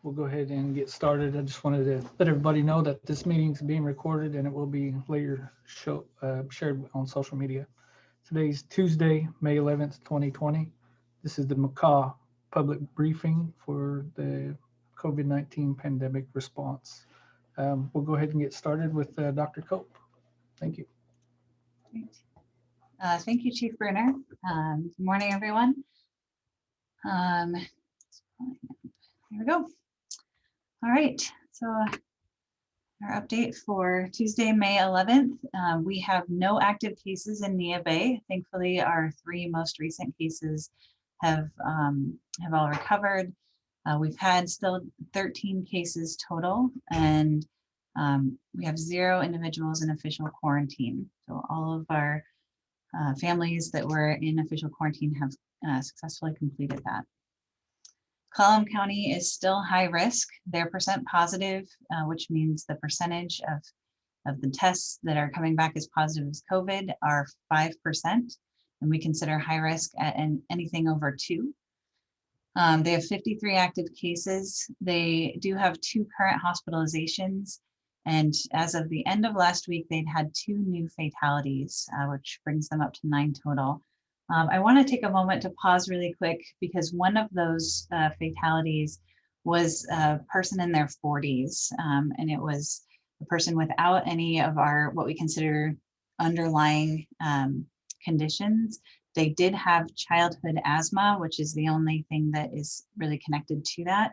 We'll go ahead and get started. I just wanted to let everybody know that this meeting is being recorded and it will be later shared on social media. Today's Tuesday, May 11th, 2020. This is the Makah public briefing for the COVID-19 pandemic response. We'll go ahead and get started with Dr. Cope. Thank you. Great. Thank you, Chief Bruner. Good morning, everyone. Here we go. All right, so our update for Tuesday, May 11th, we have no active cases in Nia Bay. Thankfully, our 3 most recent cases have all recovered. We've had still 13 cases total, and we have 0 individuals in official quarantine. So all of our families that were in official quarantine have successfully completed that. Column County is still high risk. They're % positive, which means the percentage of the tests that are coming back as positive as COVID are 5%, and we consider high risk at anything over 2. They have 53 active cases. They do have 2 current hospitalizations, and as of the end of last week, they'd had 2 new fatalities, which brings them up to 9 total. I want to take a moment to pause really quick because one of those fatalities was a person in their 40s, and it was a person without any of our what we consider underlying conditions. They did have childhood asthma, which is the only thing that is really connected to that.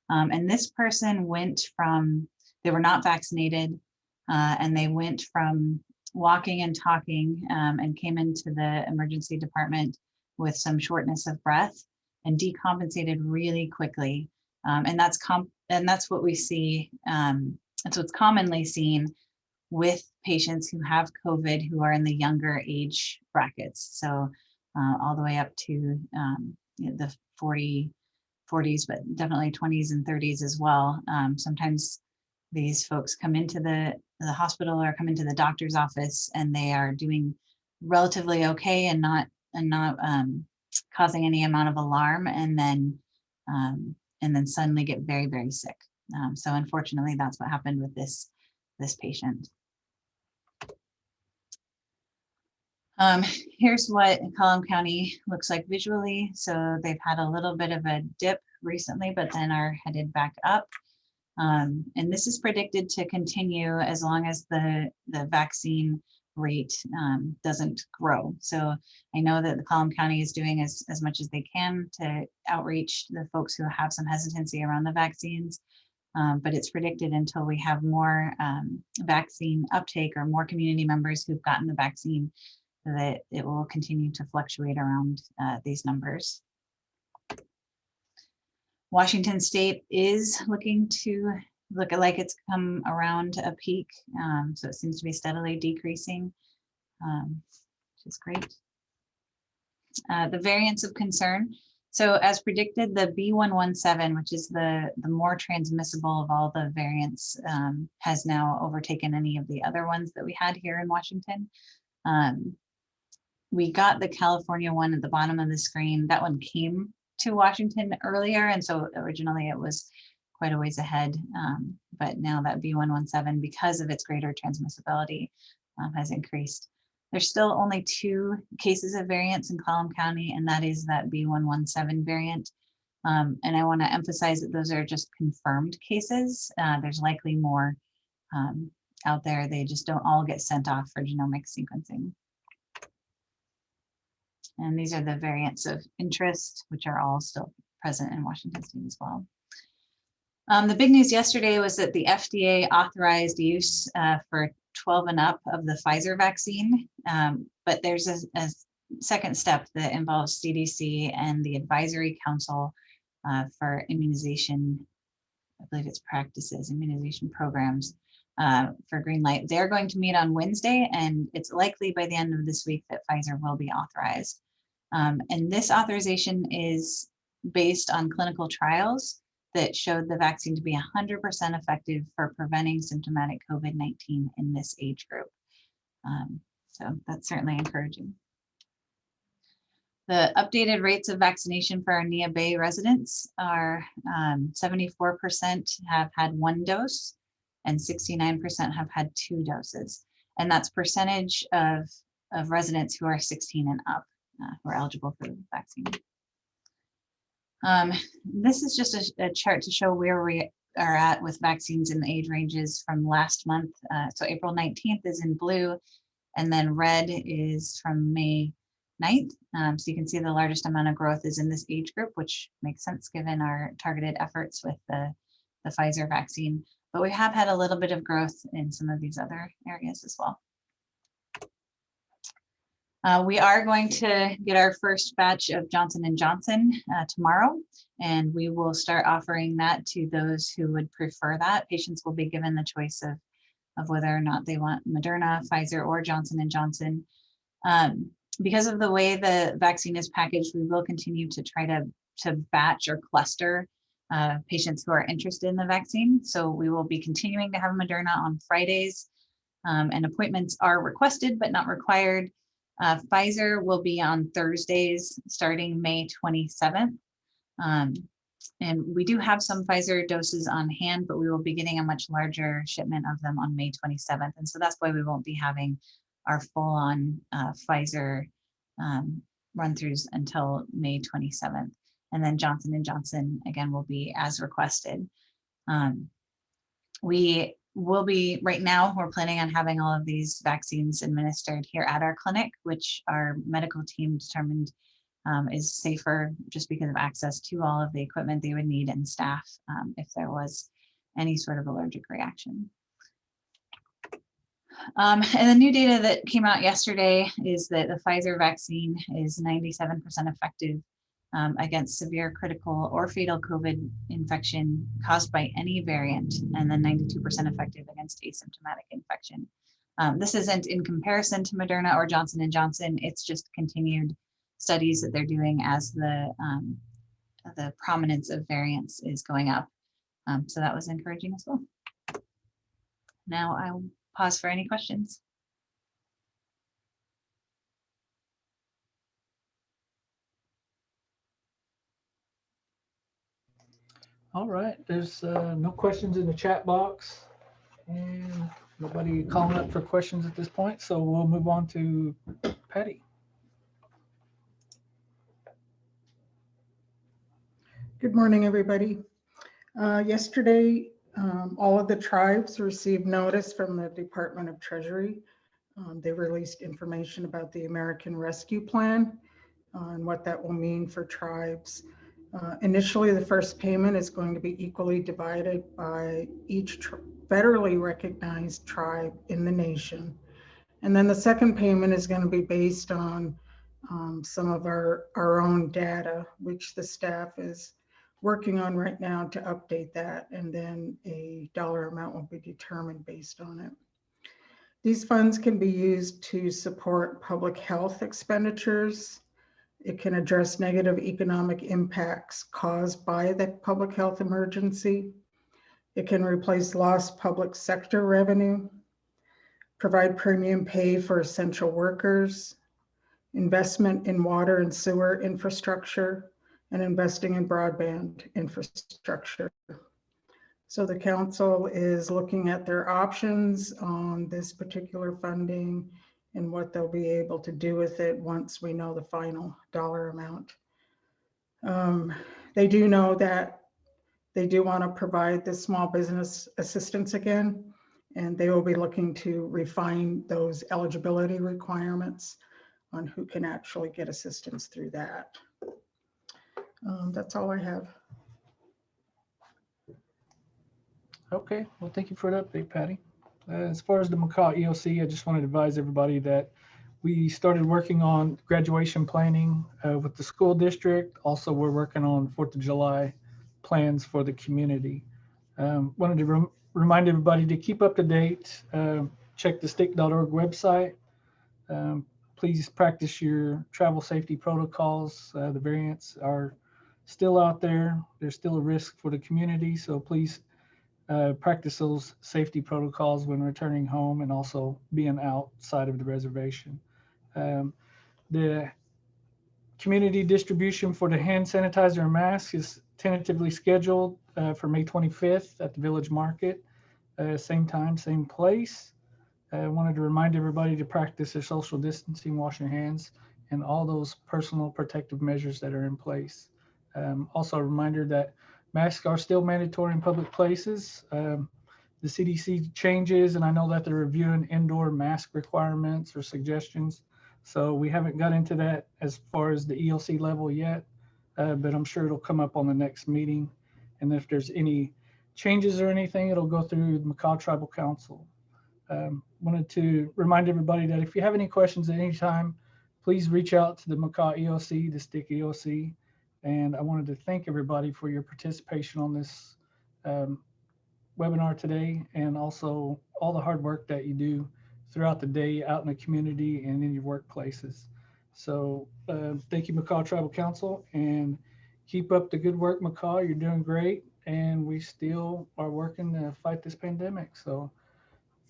And this person went from, they were not vaccinated, and they went from walking and talking and came into the emergency department with some shortness of breath and decompensated really quickly. And that's what we see. That's what's commonly seen with patients who have COVID who are in the younger age brackets. So all the way up to the 40s, but definitely 20s and 30s as well. Sometimes these folks come into the hospital or come into the doctor's office and they are doing relatively okay and not causing any amount of alarm, and then suddenly get very, very sick. So unfortunately, that's what happened with this patient. Here's what Column County looks like visually. So they've had a little bit of a dip recently, but then are headed back up. And this is predicted to continue as long as the vaccine rate doesn't grow. So I know that the Column County is doing as much as they can to outreach the folks who have some hesitancy around the vaccines, but it's predicted until we have more vaccine uptake or more community members who've gotten the vaccine that it will continue to fluctuate around these numbers. Washington State is looking to look like it's come around a peak. So it seems to be steadily decreasing, which is great. The variants of concern. So as predicted, the B117, which is the more transmissible of all the variants, has now overtaken any of the other ones that we had here in Washington. We got the California one at the bottom of the screen. That one came to Washington earlier, and so originally it was quite a ways ahead, but now that B117, because of its greater transmissibility, has increased. There's still only 2 cases of variants in Column County, and that is that B117 variant. And I want to emphasize that those are just confirmed cases. There's likely more out there. They just don't all get sent off for genomic sequencing. And these are the variants of interest, which are all still present in Washington State as well. The big news yesterday was that the FDA authorized use for 12 and up of the Pfizer vaccine, but there's a second step that involves CDC and the Advisory Council for Immunization, I believe it's practices, immunization programs for green light. They're going to meet on Wednesday, and it's likely by the end of this week that Pfizer will be authorized. And this authorization is based on clinical trials that showed the vaccine to be 100% effective for preventing symptomatic COVID-19 in this age group. So that's certainly encouraging. The updated rates of vaccination for our Nia Bay residents are 74% have had 1 dose and 69% have had 2 doses. And that's percentage of residents who are 16 and up who are eligible for the vaccine. This is just a chart to show where we are at with vaccines in the age ranges from last month. So April 19th is in blue, and then red is from May 9th. So you can see the largest amount of growth is in this age group, which makes sense given our targeted efforts with the Pfizer vaccine. But we have had a little bit of growth in some of these other areas as well. We are going to get our first batch of Johnson & Johnson tomorrow, and we will start offering that to those who would prefer that. Patients will be given the choice of whether or not they want Moderna, Pfizer, or Johnson & Johnson. Because of the way the vaccine is packaged, we will continue to try to batch or cluster patients who are interested in the vaccine. So we will be continuing to have Moderna on Fridays, and appointments are requested but not required. Pfizer will be on Thursdays starting May 27th. And we do have some Pfizer doses on hand, but we will be getting a much larger shipment of them on May 27th. And so that's why we won't be having our full-on Pfizer run-throughs until May 27th. And then Johnson & Johnson, again, will be as requested. We will be, right now, we're planning on having all of these vaccines administered here at our clinic, which our medical team determined is safer just because of access to all of the equipment they would need and staff if there was any sort of allergic reaction. And the new data that came out yesterday is that the Pfizer vaccine is 97% effective against severe, critical, or fatal COVID infection caused by any variant, and then 92% effective against asymptomatic infection. This isn't in comparison to Moderna or Johnson & Johnson. It's just continued studies that they're doing as the prominence of variants is going up. So that was encouraging as well. Now I'll pause for any questions. All right, there's no questions in the chat box and nobody calling up for questions at this point. So we'll move on to Patty. Good morning, everybody. Yesterday, all of the tribes received notice from the Department of Treasury. They released information about the American Rescue Plan and what that will mean for tribes. Initially, the first payment is going to be equally divided by each federally recognized tribe in the nation. And then the second payment is going to be based on some of our own data, which the staff is working on right now to update that, and then a dollar amount will be determined based on it. These funds can be used to support public health expenditures. It can address negative economic impacts caused by the public health emergency. It can replace lost public sector revenue, provide premium pay for essential workers, investment in water and sewer infrastructure, and investing in broadband infrastructure. So the council is looking at their options on this particular funding and what they'll be able to do with it once we know the final dollar amount. They do know that they do want to provide the small business assistance again, and they will be looking to refine those eligibility requirements on who can actually get assistance through that. That's all I have. Okay, well, thank you for the update, Patty. As far as the Makah EOC, I just wanted to advise everybody that we started working on graduation planning with the school district. Also, we're working on 4th of July plans for the community. Wanted to remind everybody to keep up to date, check the state.org website. Please practice your travel safety protocols. The variants are still out there. There's still a risk for the community, so please practice those safety protocols when returning home and also being outside of the reservation. The Community distribution for the hand sanitizer and mask is tentatively scheduled for May 25th at the Village Market. Same time, same place. I wanted to remind everybody to practice their social distancing, wash your hands, and all those personal protective measures that are in place. Also a reminder that masks are still mandatory in public places. The CDC changes, and I know that they're reviewing indoor mask requirements or suggestions. So we haven't got into that as far as the EOC level yet, but I'm sure it'll come up on the next meeting. And if there's any changes or anything, it'll go through the Makah Tribal Council. Wanted to remind everybody that if you have any questions at any time, please reach out to the Makah EOC, the STIC EOC. And I wanted to thank everybody for your participation on this webinar today, and also all the hard work that you do throughout the day out in the community and in your workplaces. So thank you, Makah Tribal Council, and keep up the good work, Makah. You're doing great, and we still are working to fight this pandemic. So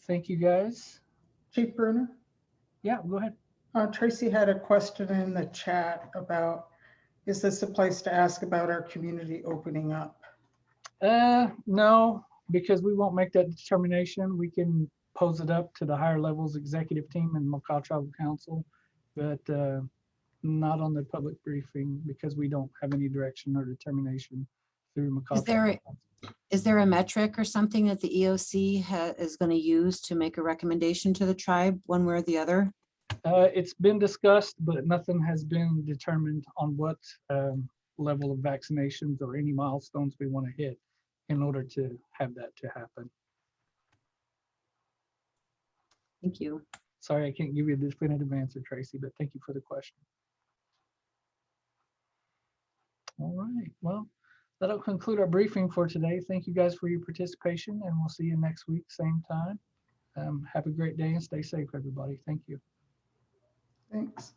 thank you, guys. Chief Bruner? Yeah, go ahead. Tracy had a question in the chat about, is this a place to ask about our community opening up? No, because we won't make that determination. We can pose it up to the higher levels executive team and Makah Tribal Council, but not on the public briefing because we don't have any direction or determination through Makah. Is there a metric or something that the EOC is going to use to make a recommendation to the tribe one way or the other? It's been discussed, but nothing has been determined on what level of vaccinations or any milestones we want to hit in order to have that to happen. Thank you. Sorry, I can't give you a definitive answer, Tracy, but thank you for the question. All right, well, that'll conclude our briefing for today. Thank you guys for your participation, and we'll see you next week, same time. Have a great day and stay safe, everybody. Thank you. Thanks.